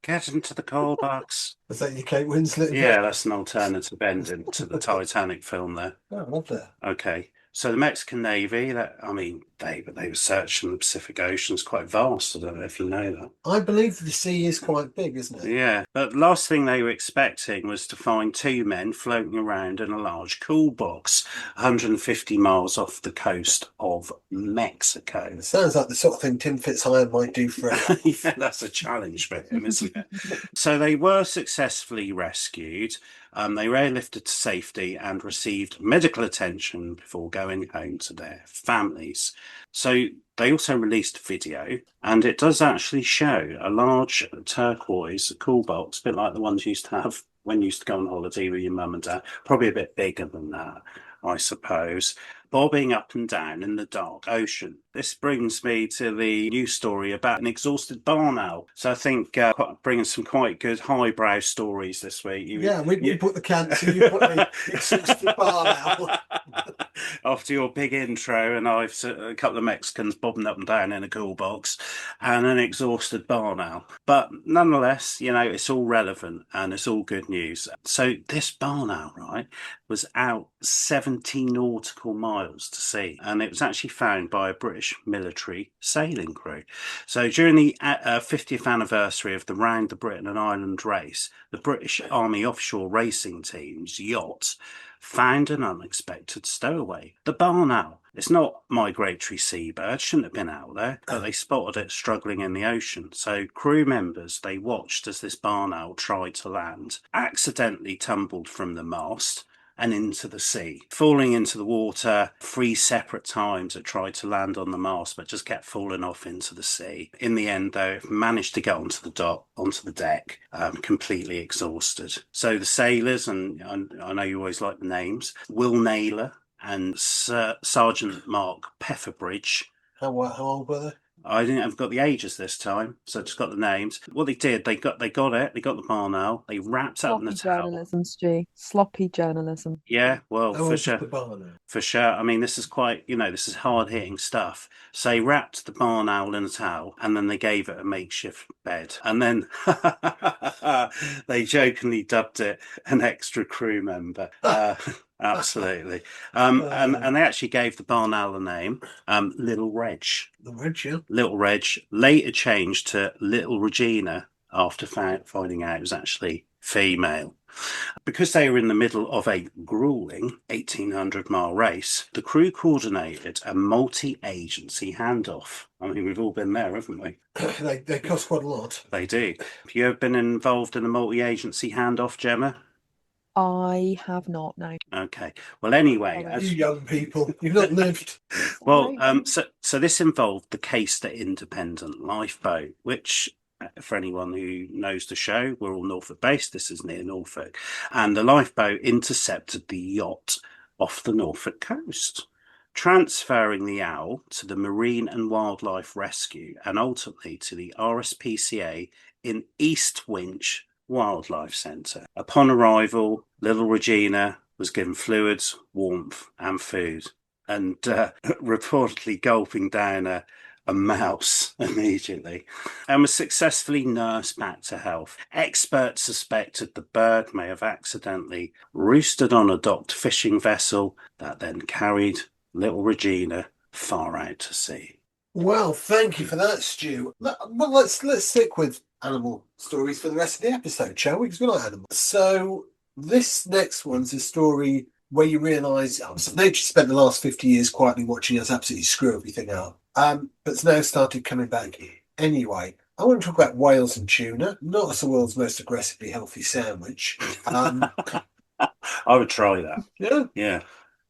get into the coal box. Was that your Kate Winslet? Yeah, that's an alternative ending to the Titanic film there. Oh, lovely. Okay. So the Mexican Navy, they were searching the Pacific Ocean. It's quite vast. I don't know if you know that. I believe the sea is quite big, isn't it? Yeah. But the last thing they were expecting was to find 2 men floating around in a large cool box 150 miles off the coast of Mexico. It sounds like the sort of thing Tim Fitzhugh might do for him. Yeah, that's a challenge for him, isn't it? So they were successfully rescued. They were airlifted to safety and received medical attention before going home to their families. So they also released a video, and it does actually show a large turquoise cool box, a bit like the ones you used to have when you used to go on holiday with your mum and dad, probably a bit bigger than that, I suppose, bobbing up and down in the dark ocean. This brings me to the news story about an exhausted barn owl. So I think bringing some quite good highbrow stories this week. We put the cancer, you put the exhausted barn owl. After your big intro, and I've a couple of Mexicans bobbing up and down in a cool box and an exhausted barn owl. But nonetheless, it's all relevant and it's all good news. So this barn owl, right, was out 70 nautical miles to sea, and it was actually found by a British military sailing crew. So during the 50th anniversary of the Round the Britain and Ireland race, the British Army Offshore Racing Team's yacht found an unexpected stowaway, the barn owl. It's not migratory seabird, shouldn't have been out there, but they spotted it struggling in the ocean. So crew members, they watched as this barn owl tried to land, accidentally tumbled from the mast and into the sea, falling into the water 3 separate times. It tried to land on the mast, but just kept falling off into the sea. In the end, though, it managed to get onto the deck, completely exhausted. So the sailors, and I know you always like the names, Will Naylor and Sergeant Mark Pfefferbridge. How old were they? I haven't got the ages this time, so I just got the names. What they did, they got it. They got the barn owl. They wrapped up in the towel. Journalism, Stu. Sloppy journalism. Yeah, well, for sure. For sure. I mean, this is quite, this is hard hitting stuff. So they wrapped the barn owl in a towel, and then they gave it a makeshift bed, and then they jokingly dubbed it an extra crew member. Absolutely. And they actually gave the barn owl the name Little Reg. The Reg, yeah. Little Reg, later changed to Little Regina after finding out it was actually female. Because they were in the middle of a grueling 1,800-mile race, the crew coordinated a multi-agency handoff. I mean, we've all been there, haven't we? They cost quite a lot. They do. Have you ever been involved in a multi-agency handoff, Gemma? I have not, no. Okay. Well, anyway, Sorry. You young people, you've not lived. well, so this involved the Caister Independent Lifeboat, which, for anyone who knows the show, we're all Norfolk based. This is near Norfolk, and the lifeboat intercepted the yacht off the Norfolk coast, transferring the owl to the Marine and Wildlife Rescue and ultimately to the RSPCA in East Winch Wildlife Centre. Upon arrival, little Regina was given fluids, warmth, and food, and reportedly gulping down a mouse immediately, and was successfully nursed back to health. Experts suspected the bird may have accidentally roosted on a docked fishing vessel that then carried little Regina far out to sea. Well, thank you for that, Stu. Well, let's stick with animal stories for the rest of the episode, shall we? Because we like animals. So this next one's a story where you realise nature spent the last 50 years quietly watching us absolutely screw everything up, but it's now started coming back anyway. I want to talk about whales and tuna, not as the world's most aggressively healthy sandwich. I would try that. Yeah. Yeah.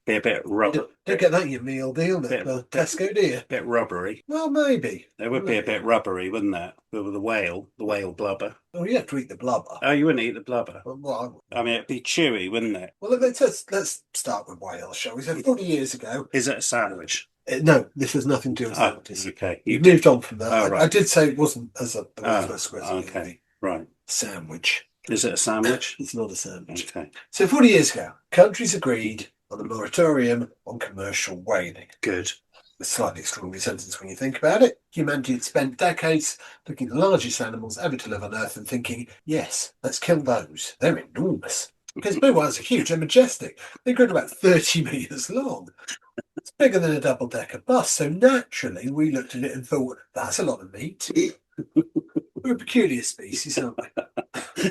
Be a bit rubber. Don't get that in your meal deal at Tesco, do you? Bit rubbery. Well, maybe. It would be a bit rubbery, wouldn't it? With the whale blubber. Oh, you have to eat the blubber. Oh, you wouldn't eat the blubber? Well, I mean, it'd be chewy, wouldn't it? well, let's start with whales, shall we? So 40 years ago... Is it a sandwich? No, this has nothing to do with sandwiches. Okay. You've moved on from that. Oh, right. I did say it wasn't as a okay. Right. Sandwich. Is it a sandwich? It's not a sandwich. Okay. So 40 years ago, countries agreed on a moratorium on commercial whaling. Good. A slightly extraordinary sentence when you think about it. Humanity had spent decades looking at the largest animals ever to live on Earth and thinking, yes, let's kill those. They're enormous. Because blue whales are huge, they're majestic. They grow about 30 metres long. It's bigger than a double-decker bus, so naturally we looked at it and thought, that's a lot of meat. We're a peculiar species, aren't we?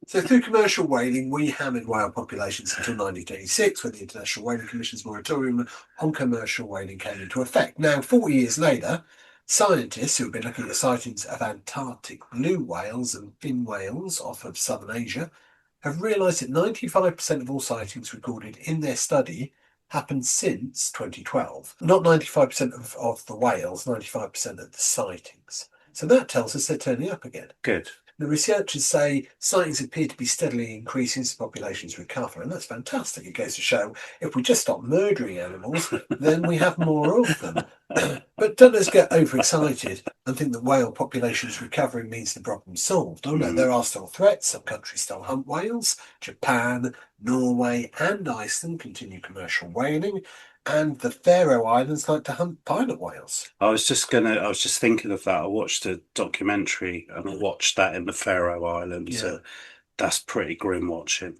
So through commercial whaling, we hammered whale populations until 1986, when the International Whaling Commission's moratorium on commercial whaling came into effect. Now, 40 years later, scientists who have been looking at the sightings of Antarctic blue whales and fin whales off of southern Asia have realised that 95% of all sightings recorded in their study happened since 2012. Not 95% of the whales, 95% of the sightings. So that tells us they're turning up again. Good. The researchers say sightings appear to be steadily increasing as populations recover, and that's fantastic. It goes to show if we just stop murdering animals, then we have more of them. But don't let's get overexcited and think that whale populations recovering means the problem's solved. Oh no, there are still threats. Some countries still hunt whales. Japan, Norway and Iceland continue commercial whaling. And the Faroe Islands like to hunt pilot whales. I was just thinking of that. I watched a documentary and I watched that in the Faroe Islands. Yeah. That's pretty grim watching,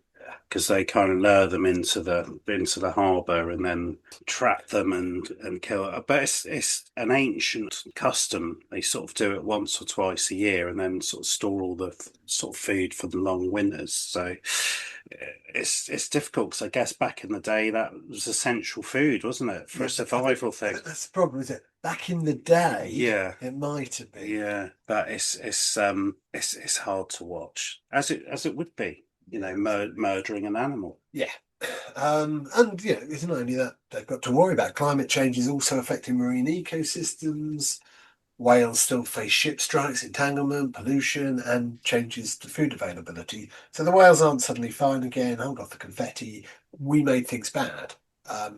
because they kind of lure them into the harbour and then trap them and kill it. But it's an ancient custom. They sort of do it once or twice a year and then sort of store all the sort of food for the long winters. So it's difficult, because I guess back in the day that was essential food, wasn't it, for a survival thing? That's the problem, is it? Back in the day, Yeah, it might have been. yeah, but it's hard to watch, as it would be, you know, murdering an animal. Yeah. And you know, it's not only that they've got to worry about. Climate change is also affecting marine ecosystems. Whales still face ship strikes, entanglement, pollution, and changes to food availability. So the whales aren't suddenly fine again. Hold off the confetti. We made things bad,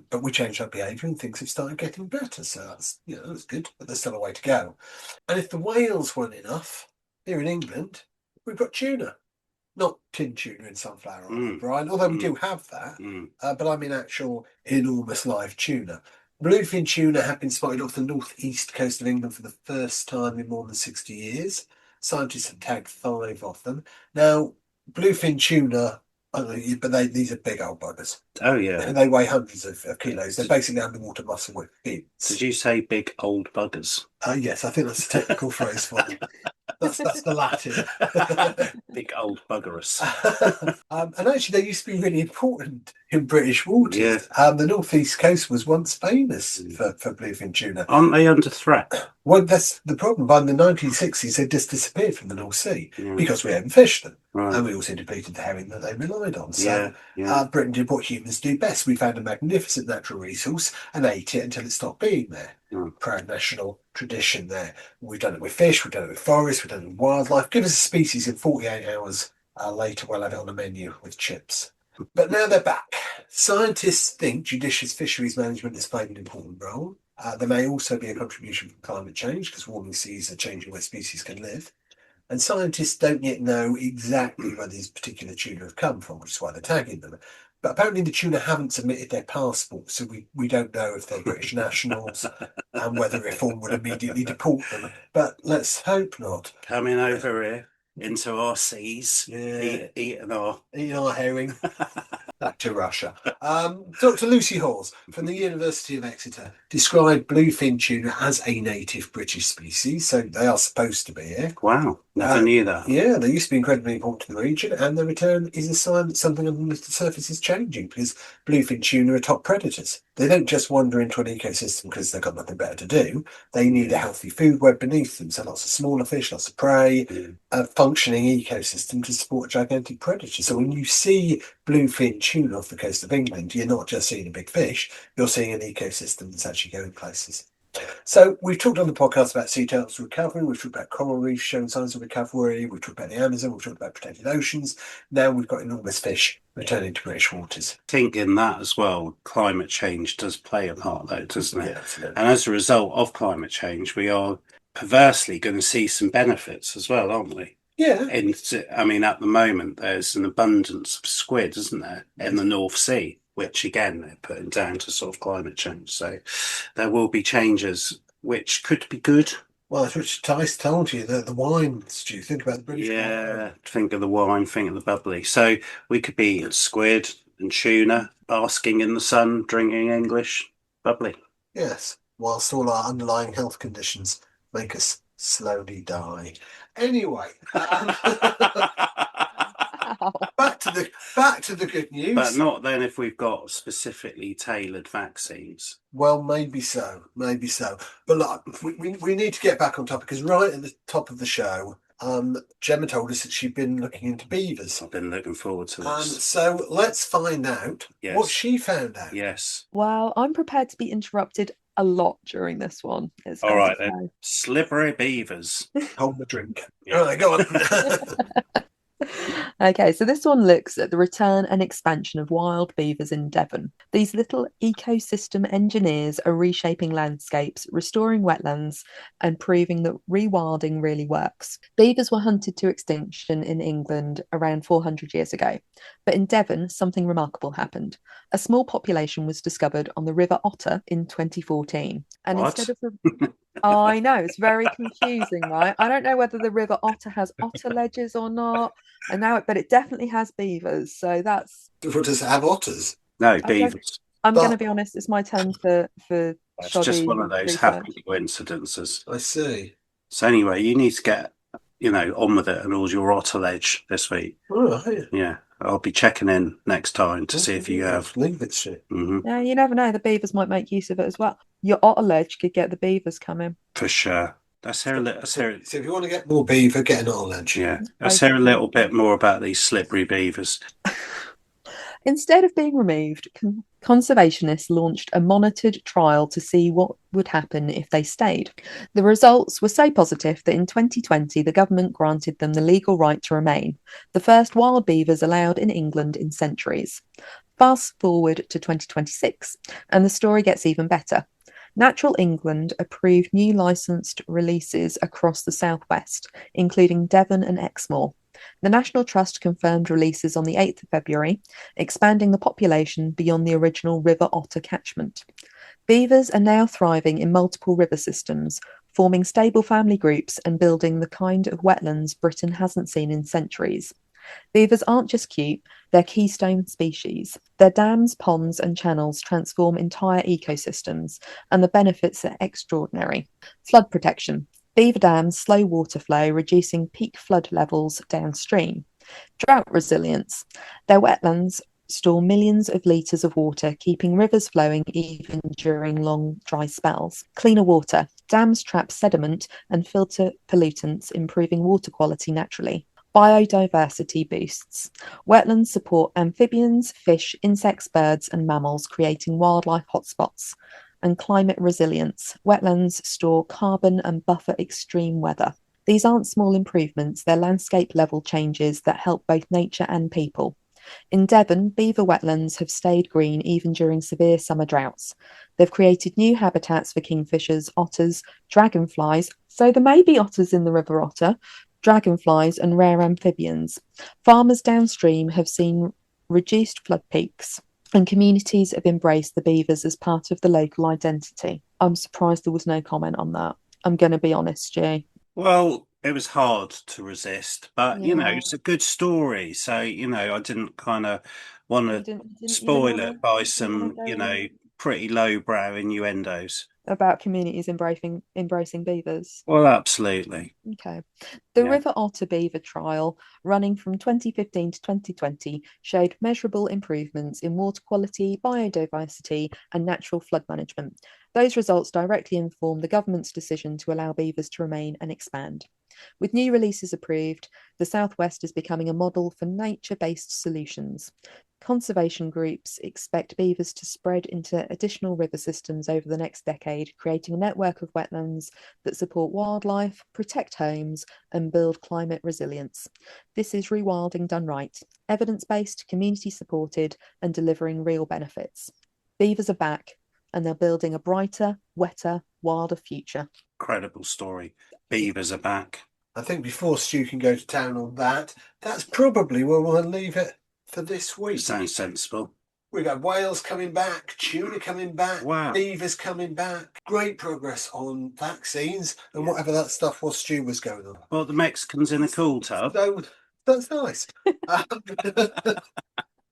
but we changed our behaviour and things have started getting better. So that's good, but there's still a way to go. And if the whales weren't enough, here in England, we've got tuna. Not tin tuna in sunflower oil, Brian, although we do have that. But I mean actual enormous live tuna. Bluefin tuna have been spotted off the northeast coast of England for the first time in more than 60 years. Scientists have tagged 5 of them. Now, bluefin tuna, these are big old buggers. Oh, yeah. They weigh hundreds of kilos. They're basically underwater muscle with fins. Did you say big old buggers? Yes, I think that's a technical phrase for it. That's the Latin. Big old buggerus. And actually, they used to be really important in British waters. Yeah. The northeast coast was once famous for bluefin tuna. Aren't they under threat? Well, that's the problem. By the 1960s, they just disappeared from the North Sea because we hadn't fished them. Right. And we also depleted the herring that they relied on. Yeah, So yeah. Britain did what humans do best. We found a magnificent natural resource and ate it until it stopped being there. Proud national tradition there. We've done it with fish, we've done it with forests, we've done it with wildlife. Give us a species in 48 hours later, we'll have it on the menu with chips. But now they're back. Scientists think judicious fisheries management has played an important role. There may also be a contribution from climate change because warming seas are changing where species can live. And scientists don't yet know exactly where these particular tuna have come from, which is why they're tagging them. But apparently the tuna haven't submitted their passports, so we don't know if they're British nationals and whether reform would immediately deport them. But let's hope not. Coming over here into our seas, eating our herring. Back to Russia. Dr. Lucy Hawes from the University of Exeter described bluefin tuna as a native British species, so they are supposed to be here. Wow, never knew that. Yeah, they used to be incredibly important to the region, and their return is a sign that something underneath the surface is changing because bluefin tuna are top predators. They don't just wander into an ecosystem because they've got nothing better to do. They need a healthy food web beneath them, so lots of smaller fish, lots of prey, a functioning ecosystem to support a gigantic predator. So when you see bluefin tuna off the coast of England, you're not just seeing a big fish, you're seeing an ecosystem that's actually going places. So we've talked on the podcast about sea turtles recovering, we've talked about coral reefs showing signs of recovery, we've talked about the Amazon, we've talked about protected oceans. Now we've got enormous fish returning to British waters. I think in that as well, climate change does play a part though, doesn't it? Yeah, absolutely. And as a result of climate change, we are perversely going to see some benefits as well, aren't we? Yeah. And I mean, at the moment, there's an abundance of squid, isn't there, in the North Sea, which again, they're putting down to sort of climate change. So there will be changes, which could be good. Well, that's what Tice told you, the wine stew. Think about the British wine. Think of the wine, think of the bubbly. So we could be eating squid and tuna, basking in the sun, drinking English bubbly. Yes, whilst all our underlying health conditions make us slowly die. Anyway, back to the good news. But not then if we've got specifically tailored vaccines. Well, maybe so. But look, we need to get back on topic because right at the top of the show, Gemma told us that she'd been looking into beavers. I've been looking forward to this. So let's find out what she found out. Yes. Well, I'm prepared to be interrupted a lot during this one. All right then. Slippery beavers. Hold the drink. All right, go on. Okay, so this one looks at the return and expansion of wild beavers in Devon. These little ecosystem engineers are reshaping landscapes, restoring wetlands, and proving that rewilding really works. Beavers were hunted to extinction in England around 400 years ago, but in Devon, something remarkable happened. A small population was discovered on the River Otter in 2014. And instead of Oh, I know, it's very confusing, right? I don't know whether the River Otter has otter ledges or not. But it definitely has beavers. So that's. What does it have? Otters? No, beavers. I'm going to be honest. It's my turn for. It's just one of those happy coincidences. I see. So anyway, you need to get on with it and all your otter ledge this week. Oh, right. Yeah. I'll be checking in next time to see if you have. Leave it shit. Mm-hmm. Yeah, you never know. The beavers might make use of it as well. Your otter ledge could get the beavers coming. For sure. So if you want to get more beaver, get an otter ledge. Yeah. Let's hear a little bit more about these slippery beavers. Instead of being removed, conservationists launched a monitored trial to see what would happen if they stayed. The results were so positive that in 2020 the government granted them the legal right to remain, the first wild beavers allowed in England in centuries. Fast forward to 2026 and the story gets even better. Natural England approved new licensed releases across the southwest, including Devon and Exmoor. The National Trust confirmed releases on the 8th of February, expanding the population beyond the original River Otter catchment. Beavers are now thriving in multiple river systems, forming stable family groups and building the kind of wetlands Britain hasn't seen in centuries. Beavers aren't just cute, they're keystone species. Their dams, ponds, and channels transform entire ecosystems, and the benefits are extraordinary. Flood protection. Beaver dams slow water flow, reducing peak flood levels downstream. Drought resilience. Their wetlands store millions of litres of water, keeping rivers flowing even during long dry spells. Cleaner water. Dams trap sediment and filter pollutants, improving water quality naturally. Biodiversity boosts. Wetlands support amphibians, fish, insects, birds, and mammals, creating wildlife hotspots. And climate resilience. Wetlands store carbon and buffer extreme weather. These aren't small improvements, they're landscape level changes that help both nature and people. In Devon, beaver wetlands have stayed green even during severe summer droughts. They've created new habitats for kingfishers, otters, dragonflies, so there may be otters in the river otter, dragonflies, and rare amphibians. Farmers downstream have seen reduced flood peaks, and communities have embraced the beavers as part of the local identity. I'm surprised there was no comment on that. I'm going to be honest, Stu. Well, it was hard to resist, but Yeah. it's a good story. So, I didn't kind of want You to didn't spoil wanna, it by you didn't wanna some, go in pretty lowbrow innuendos. about communities embracing beavers. Well, absolutely. Okay. The Yeah. River Otter Beaver trial, running from 2015 to 2020, showed measurable improvements in water quality, biodiversity, and natural flood management. Those results directly inform the government's decision to allow beavers to remain and expand. With new releases approved, the Southwest is becoming a model for nature-based solutions. Conservation groups expect beavers to spread into additional river systems over the next decade, creating a network of wetlands that support wildlife, protect homes, and build climate resilience. This is rewilding done right, evidence-based, community-supported, and delivering real benefits. Beavers are back, and they're building a brighter, wetter, wilder future. Incredible story. Beavers are back. I think before Stu can go to town on that, that's probably where we'll leave it for this week. Sounds sensible. We've got whales coming back, tuna coming back, Wow. beavers coming back. Great progress on vaccines and whatever that stuff was Stu was going on. Well, the Mexicans in a cool tub. So that's nice.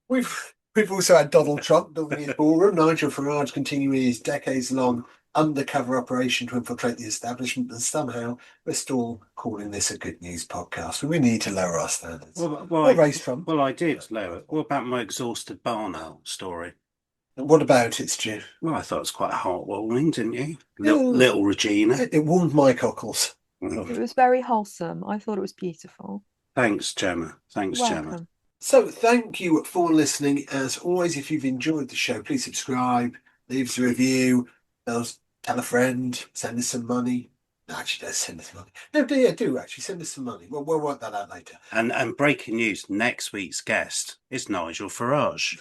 We've also had Donald Trump building his ballroom, Nigel Farage continuing his decades-long undercover operation to infiltrate the establishment, and somehow we're still calling this a good news podcast. We need to lower our standards. Well, raise Trump. Well, I did lower it. What about my exhausted barn owl story? And what about it, Stu? Well, I thought it was quite heartwarming, didn't you? Yeah. Little Regina. It warmed my cockles. It was very wholesome. I thought it was beautiful. Thanks, Gemma. Thanks, Welcome. Gemma. So thank you for listening. As always, if you've enjoyed the show, please subscribe, leave us a review, tell a friend, send us some money. No, actually, don't send us money. No, do actually send us some money. We'll work that out later. And breaking news, next week's guest is Nigel Farage.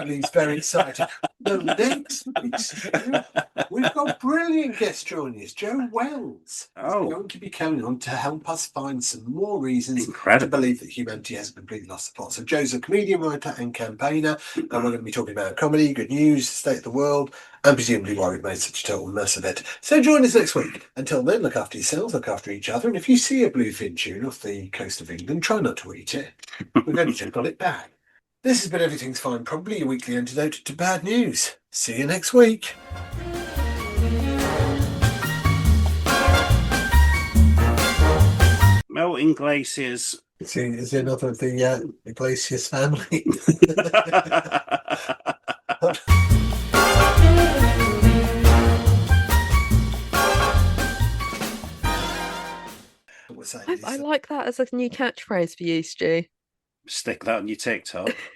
He's very excited. No, next week's show, we've got brilliant guest joining us, Joe Wells. He's going to be coming on to help us find some more reasons to believe that humanity hasn't completely lost the plot. So Joe's a comedian, writer and campaigner, and we're going to be talking about comedy, good news, state of the world, and presumably why we've made such a total mess of it. So join us next week. Until then, look after yourselves, look after each other, and if you see a bluefin tune off the coast of England, try not to eat it. We've only just got it back. This has been Everything's Fine, probably your weekly antidote to bad news. See you next week. Melting glaciers. See, is another of the Iglesias family. I like that as a new catchphrase for you, Stu. Stick that on your TikTok.